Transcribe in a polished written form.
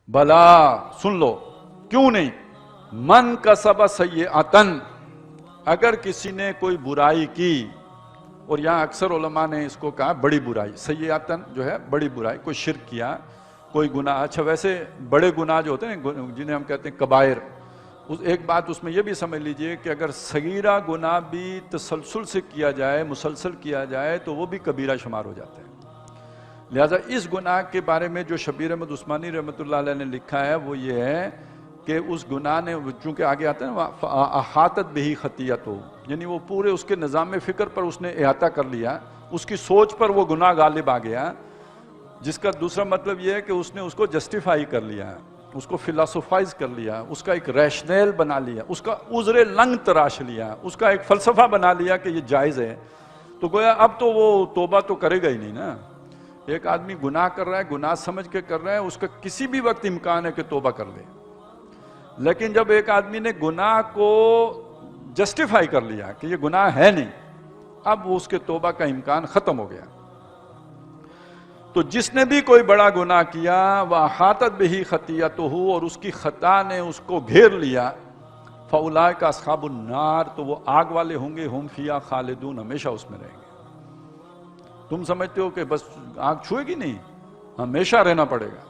بلا سن لو، کیوں نہیں، من کسب سیئۃن، اگر کسی نے کوئی برائی کی، اور یہاں اکثر علماء نے اس کو کہا بڑی برائی، سیئۃن جو ہے بڑی برائی، کوئی شرک کیا، کوئی گناہ. اچھا ویسے بڑے گناہ جو ہوتے ہیں جنہیں ہم کہتے ہیں کبائر، ایک بات اس میں یہ بھی سمجھ لیجئے کہ اگر صغیرہ گناہ بھی تسلسل سے کیا جائے، مسلسل کیا جائے، تو وہ بھی کبیرہ شمار ہو جاتا ہے. لہٰذا اس گناہ کے بارے میں جو شبیر احمد عثمانی رحمۃ اللہ علیہ نے لکھا ہے وہ یہ ہے کہ اس گناہ نے، چونکہ آگے آتا ہے نا احاطت بہی خطیئتہ، یعنی وہ پورے اس کے نظام فکر پر اس نے احاطہ کر لیا، اس کی سوچ پر وہ گناہ غالب آ گیا، جس کا دوسرا مطلب یہ ہے کہ اس نے اس کو جسٹیفائی کر لیا، اس کو فلاسفائز کر لیا، اس کا ایک ریشنل بنا لیا، اس کا عذر لنگ تراش لیا، اس کا ایک فلسفہ بنا لیا کہ یہ جائز ہے. تو گویا اب تو وہ توبہ تو کرے گا ہی نہیں نا. ایک آدمی گناہ کر رہا ہے، گناہ سمجھ کے کر رہا ہے، اس کا کسی بھی وقت امکان ہے کہ توبہ کر لے. لیکن جب ایک آدمی نے گناہ کو جسٹیفائی کر لیا کہ یہ گناہ ہے نہیں، اب اس کے توبہ کا امکان ختم ہو گیا. تو جس نے بھی کوئی بڑا گناہ کیا وَأَحَاطَتْ بِهِ خَطِيئَتُهُ، اور اس کی خطا نے اس کو گھیر لیا، فَأُولَٰئِكَ أَصْحَابُ النَّارِ، تو وہ آگ والے ہوں گے، ہم فیہا خالدون، ہمیشہ اس میں رہیں گے. تم سمجھتے ہو کہ بس آگ چھوئے گی؟ نہیں، ہمیشہ رہنا پڑے گا.